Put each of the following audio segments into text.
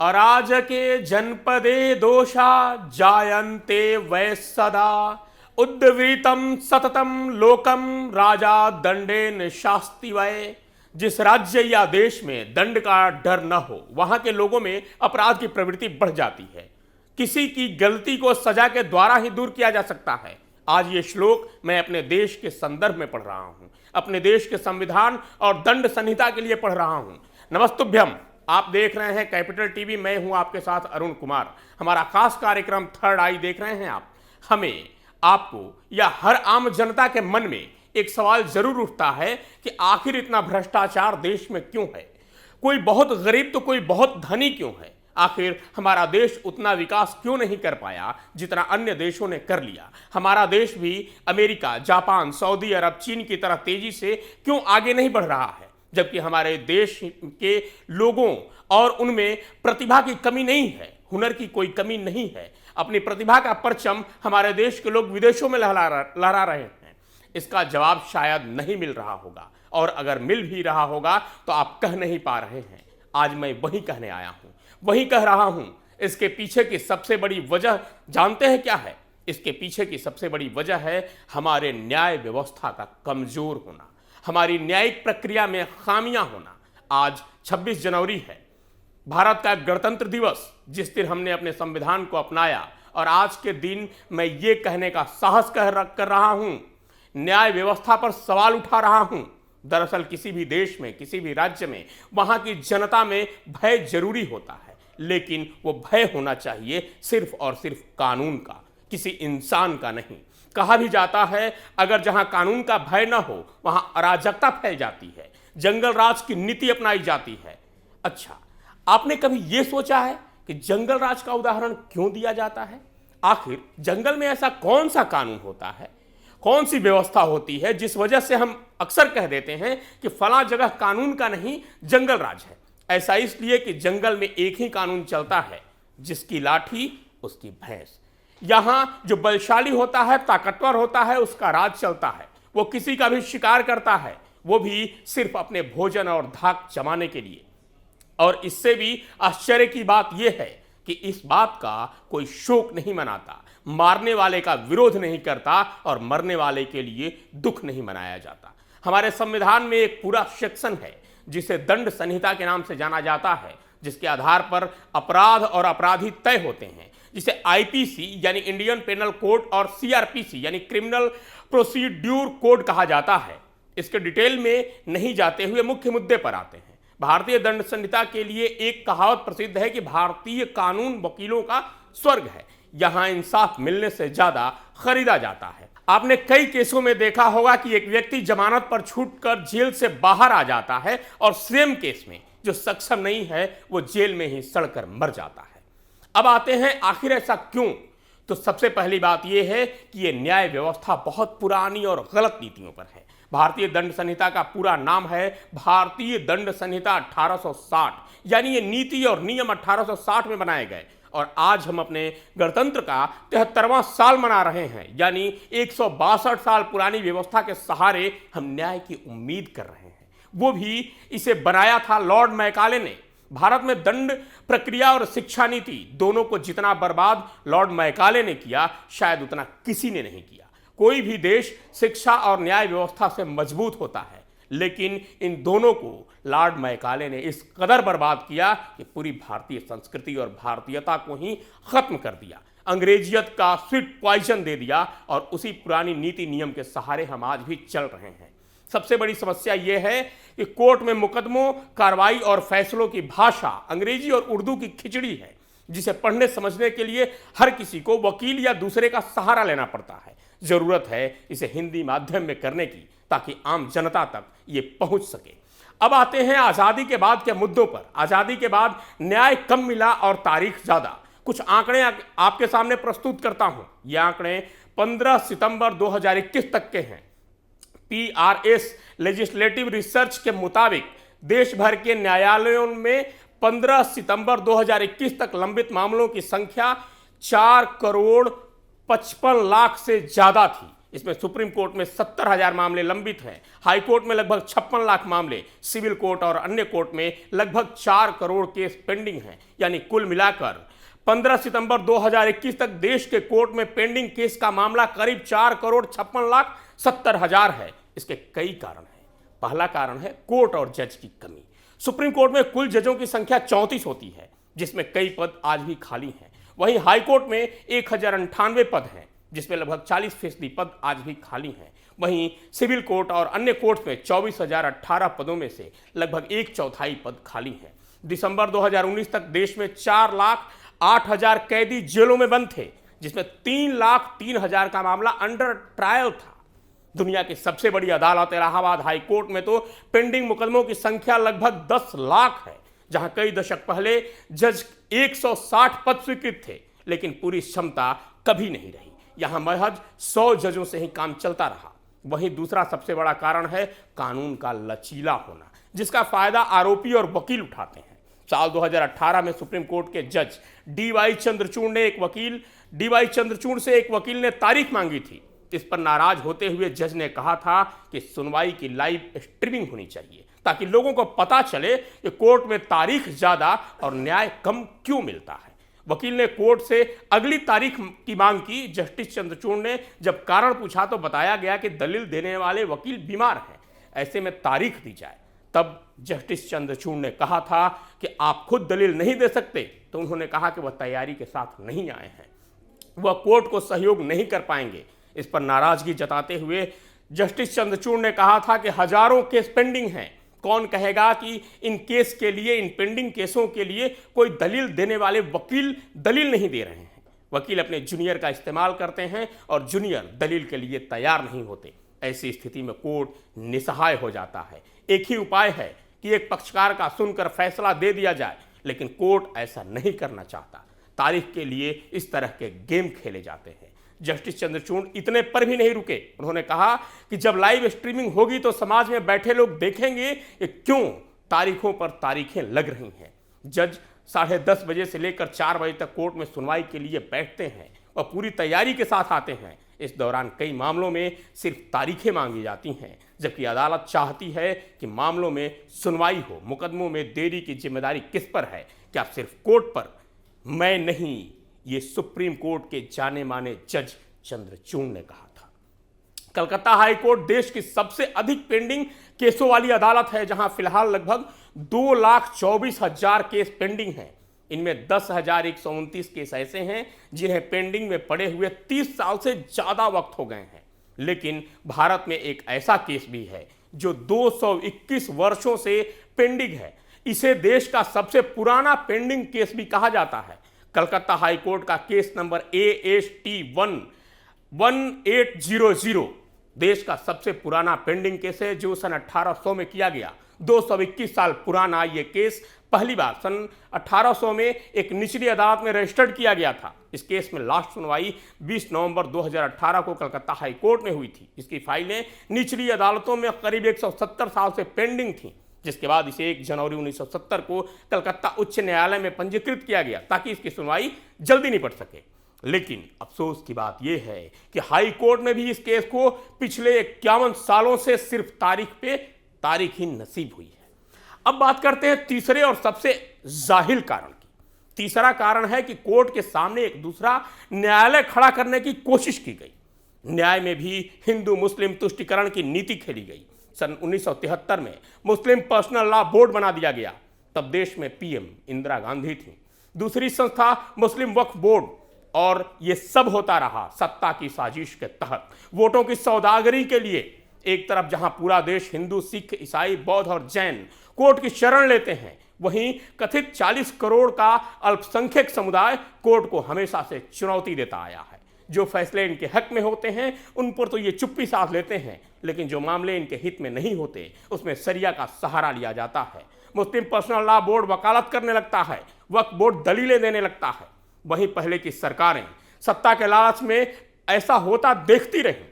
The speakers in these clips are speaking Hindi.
अराजके जनपदे दोषा जायन्ते वै सदा उद्वृतं सततम लोकम राजा दंडेन शास्ति वै। जिस राज्य या देश में दंड का डर न हो वहां के लोगों में अपराध की प्रवृत्ति बढ़ जाती है। किसी की गलती को सजा के द्वारा ही दूर किया जा सकता है। आज ये श्लोक मैं अपने देश के संदर्भ में पढ़ रहा हूं, अपने देश के संविधान और दंड संहिता के लिए पढ़ रहा हूं। नमस्तुभ्यम। आप देख रहे हैं कैपिटल टीवी, मैं हूं आपके साथ अरुण कुमार। हमारा खास कार्यक्रम थर्ड आई देख रहे हैं आप। हमें, आपको या हर आम जनता के मन में एक सवाल जरूर उठता है कि आखिर इतना भ्रष्टाचार देश में क्यों है? कोई बहुत गरीब तो कोई बहुत धनी क्यों है? आखिर हमारा देश उतना विकास क्यों नहीं कर पाया जितना अन्य देशों ने कर लिया? हमारा देश भी अमेरिका, जापान, सऊदी अरब, चीन की तरह तेजी से क्यों आगे नहीं बढ़ रहा है? जबकि हमारे देश के लोगों और उनमें प्रतिभा की कमी नहीं है, हुनर की कोई कमी नहीं है। अपनी प्रतिभा का परचम हमारे देश के लोग विदेशों में लहरा रहे हैं। इसका जवाब शायद नहीं मिल रहा होगा, और अगर मिल भी रहा होगा तो आप कह नहीं पा रहे हैं। आज मैं वही कहने आया हूं, वही कह रहा हूं। इसके पीछे की सबसे बड़ी वजह जानते हैं क्या है? इसके पीछे की सबसे बड़ी वजह है हमारे न्याय व्यवस्था का कमजोर होना, हमारी न्यायिक प्रक्रिया में खामियां होना। आज 26 जनवरी है, भारत का गणतंत्र दिवस, जिस दिन हमने अपने संविधान को अपनाया, और आज के दिन मैं ये कहने का साहस कर रहा हूं, न्याय व्यवस्था पर सवाल उठा रहा हूं। दरअसल किसी भी देश में, किसी भी राज्य में, वहां की जनता में भय जरूरी होता है, लेकिन वो भय होना चाहिए सिर्फ और सिर्फ कानून का, किसी इंसान का नहीं। कहा भी जाता है अगर जहां कानून का भय ना हो वहां अराजकता फैल जाती है, जंगल राज की नीति अपनाई जाती है। अच्छा, आपने कभी यह सोचा है कि जंगल राज का उदाहरण क्यों दिया जाता है? आखिर जंगल में ऐसा कौन सा कानून होता है, कौन सी व्यवस्था होती है जिस वजह से हम अक्सर कह देते हैं कि फलां जगह कानून का नहीं जंगल राज है? ऐसा इसलिए कि जंगल में एक ही कानून चलता है, जिसकी लाठी उसकी भैंस। यहां जो बलशाली होता है, ताकतवर होता है, उसका राज चलता है। वो किसी का भी शिकार करता है, वो भी सिर्फ अपने भोजन और धाक जमाने के लिए। और इससे भी आश्चर्य की बात यह है कि इस बात का कोई शोक नहीं मनाता, मारने वाले का विरोध नहीं करता, और मरने वाले के लिए दुख नहीं मनाया जाता। हमारे संविधान में एक पूरा सेक्शन है जिसे दंड संहिता के नाम से जाना जाता है, जिसके आधार पर अपराध और अपराधी तय होते हैं, जिसे आईपीसी यानी इंडियन पेनल कोड और सीआरपीसी यानी क्रिमिनल प्रोसीड्यूर कोड कहा जाता है। इसके डिटेल में नहीं जाते हुए मुख्य मुद्दे पर आते हैं। भारतीय दंड संहिता के लिए एक कहावत प्रसिद्ध है कि भारतीय कानून वकीलों का स्वर्ग है, यहां इंसाफ मिलने से ज्यादा खरीदा जाता है। आपने कई केसों में देखा होगा कि एक व्यक्ति जमानत पर छूटकर जेल से बाहर आ जाता है, और सेम केस में जो सक्षम नहीं है वो जेल में ही सड़कर मर जाता है। अब आते हैं आखिर ऐसा क्यों? तो सबसे पहली बात यह है कि यह न्याय व्यवस्था बहुत पुरानी और गलत नीतियों पर है। भारतीय दंड संहिता का पूरा नाम है भारतीय दंड संहिता 1860, यानी ये नीति और नियम 1860 में बनाए गए, और आज हम अपने गणतंत्र का 73वां साल मना रहे हैं, यानी 162 साल पुरानी व्यवस्था के सहारे हम न्याय की उम्मीद कर रहे हैं। वो भी इसे बनाया था लॉर्ड मैकाले ने। भारत में दंड प्रक्रिया और शिक्षा नीति दोनों को जितना बर्बाद लॉर्ड मैकाले ने किया, शायद उतना किसी ने नहीं किया। कोई भी देश शिक्षा और न्याय व्यवस्था से मजबूत होता है, लेकिन इन दोनों को लॉर्ड मैकाले ने इस कदर बर्बाद किया कि पूरी भारतीय संस्कृति और भारतीयता को ही खत्म कर दिया, अंग्रेजियत का स्वीट पॉइजन दे दिया, और उसी पुरानी नीति नियम के सहारे हम आज भी चल रहे हैं। सबसे बड़ी समस्या यह है कि कोर्ट में मुकदमों, कार्रवाई और फैसलों की भाषा अंग्रेजी और उर्दू की खिचड़ी है, जिसे पढ़ने समझने के लिए हर किसी को वकील या दूसरे का सहारा लेना पड़ता है। जरूरत है इसे हिंदी माध्यम में करने की, ताकि आम जनता तक ये पहुंच सके। अब आते हैं आजादी के बाद के मुद्दों पर। आजादी के बाद न्याय कम मिला और तारीख ज्यादा। कुछ आंकड़े आपके सामने प्रस्तुत करता हूं। ये आंकड़े 15 सितंबर 2021 तक के हैं। PRS लेजिस्लेटिव रिसर्च के मुताबिक देश भर के न्यायालयों में 15 सितंबर 2021 तक लंबित मामलों की संख्या 4 करोड़ 55 लाख से ज्यादा थी। इसमें सुप्रीम कोर्ट में 70,000 मामले लंबित हैं, हाई कोर्ट में लगभग 56 लाख मामले, सिविल कोर्ट और अन्य कोर्ट में लगभग 4 करोड़ केस पेंडिंग हैं। यानी कुल मिलाकर 15 सितंबर 2021 तक देश के कोर्ट में पेंडिंग केस का मामला करीब 4,56,70,000 है। इसके कई कारण हैं। पहला कारण है कोर्ट और जज की कमी। सुप्रीम कोर्ट में कुल जजों की संख्या 34 होती है, जिसमें कई पद आज भी खाली हैं। वहीं हाई कोर्ट में 1098 पद हैं, जिसमें लगभग 40% पद आज भी खाली हैं। वहीं सिविल कोर्ट और अन्य कोर्ट में 24,018 पदों में से लगभग 1/4 पद खाली हैं। दिसंबर 2019 तक देश में 4,08,000 कैदी जेलों में बंद थे, जिसमें 3,03,000 का मामला अंडर ट्रायल था। दुनिया की सबसे बड़ी अदालत इलाहाबाद हाई कोर्ट में तो पेंडिंग मुकदमों की संख्या लगभग 10 लाख है, जहां कई दशक पहले जज 160 पद स्वीकृत थे, लेकिन पूरी क्षमता कभी नहीं रही। यहां महज 100 जजों से ही काम चलता रहा। वहीं दूसरा सबसे बड़ा कारण है कानून का लचीला होना, जिसका फायदा आरोपी और वकील उठाते हैं। साल 2018 में सुप्रीम कोर्ट के जज डीवाई चंद्रचूड़ से एक वकील ने तारीख मांगी थी। इस पर नाराज होते हुए जज ने कहा था कि सुनवाई की लाइव स्ट्रीमिंग होनी चाहिए, ताकि लोगों को पता चले कि कोर्ट में तारीख ज्यादा और न्याय कम क्यों मिलता है। वकील ने कोर्ट से अगली तारीख की मांग की। जस्टिस चंद्रचूड़ ने जब कारण पूछा तो बताया गया कि दलील देने वाले वकील बीमार हैं, ऐसे में तारीख दी जाए। तब जस्टिस चंद्रचूड़ ने कहा था कि आप खुद दलील नहीं दे सकते, तो उन्होंने कहा कि वह तैयारी के साथ नहीं आए हैं, वह कोर्ट को सहयोग नहीं कर पाएंगे। इस पर नाराजगी जताते हुए जस्टिस चंद्रचूड़ ने कहा था कि हजारों केस पेंडिंग हैं, कौन कहेगा कि इन पेंडिंग केसों के लिए कोई दलील देने वाले वकील दलील नहीं दे रहे हैं। वकील अपने जूनियर का इस्तेमाल करते हैं और जूनियर दलील के लिए तैयार नहीं होते। ऐसी स्थिति में कोर्ट निसहाय हो जाता है। एक ही उपाय है कि एक पक्षकार का सुनकर फैसला दे दिया जाए, लेकिन कोर्ट ऐसा नहीं करना चाहता। तारीख के लिए इस तरह के गेम खेले जाते हैं। जस्टिस चंद्रचूड़ इतने पर भी नहीं रुके। उन्होंने कहा कि जब लाइव स्ट्रीमिंग होगी तो समाज में बैठे लोग देखेंगे कि क्यों तारीखों पर तारीखें लग रही हैं। जज 10:30 बजे से लेकर 4 बजे तक कोर्ट में सुनवाई के लिए बैठते हैं और पूरी तैयारी के साथ आते हैं। इस दौरान कई मामलों में सिर्फ तारीखें मांगी जाती हैं, जबकि अदालत चाहती है कि मामलों में सुनवाई हो। मुकदमों में देरी की जिम्मेदारी किस पर है? क्या सिर्फ कोर्ट पर? मैं नहीं, ये सुप्रीम कोर्ट के जाने माने जज चंद्रचूड़ ने कहा था। कलकत्ता हाई कोर्ट देश की सबसे अधिक पेंडिंग केसों वाली अदालत है, जहां फिलहाल लगभग 2,24,000 केस पेंडिंग हैं। इनमें 10,129 केस ऐसे हैं जिन्हें पेंडिंग में पड़े हुए 30 साल से ज्यादा वक्त हो गए हैं। लेकिन भारत में एक ऐसा केस भी है जो 221 वर्षों से पेंडिंग है। इसे देश का सबसे पुराना पेंडिंग केस भी कहा जाता है। कलकत्ता हाई कोर्ट का केस नंबर AST 1800 देश का सबसे पुराना पेंडिंग केस है, जो सन 1800 में किया गया। 221 साल पुराना ये केस पहली बार सन 1800 में एक निचली अदालत में रजिस्टर्ड किया गया था। इस केस में लास्ट सुनवाई 20 नवंबर 2018 को कलकत्ता हाई कोर्ट में हुई थी। इसकी फाइलें निचली अदालतों में करीब 170 साल से पेंडिंग थी, जिसके बाद इसे 1 जनवरी 1970 को कलकत्ता उच्च न्यायालय में पंजीकृत किया गया ताकि इसकी सुनवाई जल्दी निपट सके। लेकिन अफसोस की बात यह है कि हाई कोर्ट में भी इस केस को पिछले 51 सालों से सिर्फ तारीख ही नसीब हुई है। अब बात करते हैं तीसरे और सबसे जाहिर कारण की। तीसरा कारण है कि कोर्ट के सामने एक दूसरा न्यायालय खड़ा करने की कोशिश की गई। न्याय में भी हिंदू मुस्लिम तुष्टिकरण की नीति खेली गई। सन 1973 में मुस्लिम पर्सनल लॉ बोर्ड बना दिया गया। तब देश में PM इंदिरा गांधी थी। दूसरी संस्था मुस्लिम वक्फ बोर्ड, और ये सब होता रहा सत्ता की साजिश के तहत, वोटों की सौदागरी के लिए। एक तरफ जहां पूरा देश हिंदू, सिख, ईसाई, बौद्ध और जैन कोर्ट की शरण लेते हैं, वहीं कथित 40 करोड़ का अल्पसंख्यक समुदाय कोर्ट को हमेशा से चुनौती देता आया है। जो फैसले इनके हक में होते हैं उन पर तो ये चुप्पी साध लेते हैं, लेकिन जो मामले इनके हित में नहीं होते उसमें शरिया का सहारा लिया जाता है। मुस्लिम पर्सनल लॉ बोर्ड वकालत करने लगता है, वक्फ बोर्ड दलीलें देने लगता है। वहीं पहले की सरकारें सत्ता के लालच में ऐसा होता देखती रहीं।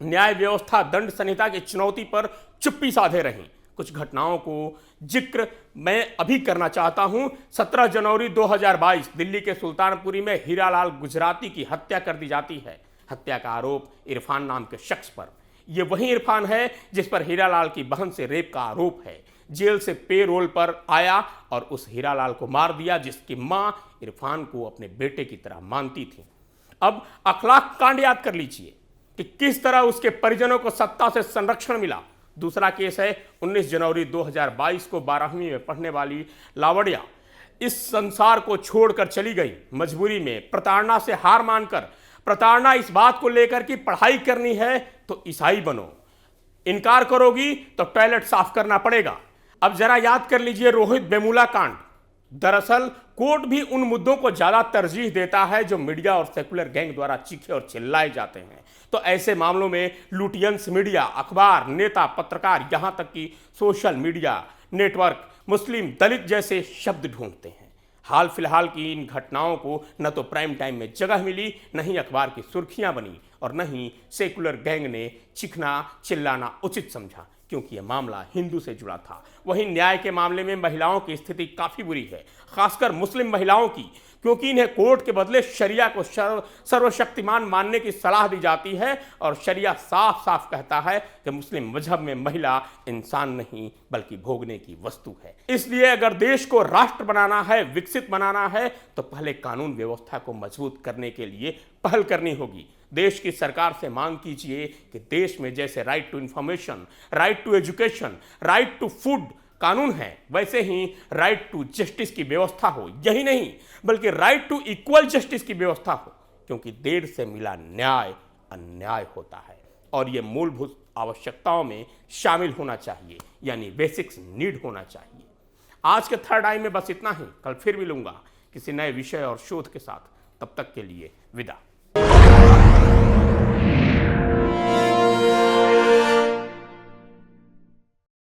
न्याय व्यवस्था दंड संहिता की चुनौती पर चुप्पी साधे रहीं। कुछ घटनाओं को जिक्र मैं अभी करना चाहता हूं। 17 जनवरी 2022 दिल्ली के सुल्तानपुरी में हीरालाल गुजराती की हत्या कर दी जाती है। हत्या का आरोप इरफान नाम के शख्स पर। यह वही इरफान है जिस पर हीरालाल की बहन से रेप का आरोप है। जेल से पे रोल पर आया और उस हीरालाल को मार दिया जिसकी मां इरफान को अपने बेटे की तरह मानती थी। अब अखलाक कांड याद कर लीजिए कि किस तरह उसके परिजनों को सत्ता से संरक्षण मिला। दूसरा केस है 19 जनवरी 2022 को 12वीं में पढ़ने वाली लावड़िया इस संसार को छोड़कर चली गई मजबूरी में, प्रताड़ना से हार मानकर। प्रताड़ना इस बात को लेकर कि पढ़ाई करनी है तो ईसाई बनो, इनकार करोगी तो टॉयलेट साफ करना पड़ेगा। अब जरा याद कर लीजिए रोहित वेमुला कांड। दरअसल कोर्ट भी उन मुद्दों को ज्यादा तरजीह देता है जो मीडिया और सेकुलर गैंग द्वारा चीखे और चिल्लाए जाते हैं। तो ऐसे मामलों में लुटियंस मीडिया, अखबार, नेता, पत्रकार, यहां तक कि सोशल मीडिया नेटवर्क मुस्लिम दलित जैसे शब्द ढूंढते हैं। हाल फिलहाल की इन घटनाओं को न तो प्राइम टाइम में जगह मिली, न ही अखबार की सुर्खियां बनी और न ही सेकुलर गैंग ने चिखना चिल्लाना उचित समझा, क्योंकि यह मामला हिंदू से जुड़ा था। वहीं न्याय के मामले में महिलाओं की स्थिति काफी बुरी है, खासकर मुस्लिम महिलाओं की, क्योंकि इन्हें कोर्ट के बदले शरिया को सर्वशक्तिमान मानने की सलाह दी जाती है और शरिया साफ साफ कहता है कि मुस्लिम मजहब में महिला इंसान नहीं बल्कि भोगने की वस्तु है। इसलिए अगर देश को राष्ट्र बनाना है, विकसित बनाना है, तो पहले कानून व्यवस्था को मजबूत करने के लिए पहल करनी होगी। देश की सरकार से मांग कीजिए कि देश में जैसे right to information, right to education, right to food कानून है, वैसे ही राइट टू जस्टिस की व्यवस्था हो। यही नहीं बल्कि राइट टू इक्वल जस्टिस की व्यवस्था हो, क्योंकि देर से मिला न्याय अन्याय होता है और यह मूलभूत आवश्यकताओं में शामिल होना चाहिए, यानी बेसिक्स नीड होना चाहिए। आज के थर्ड आई में बस इतना ही। कल फिर मिलूंगा किसी नए विषय और शोध के साथ। तब तक के लिए विदा।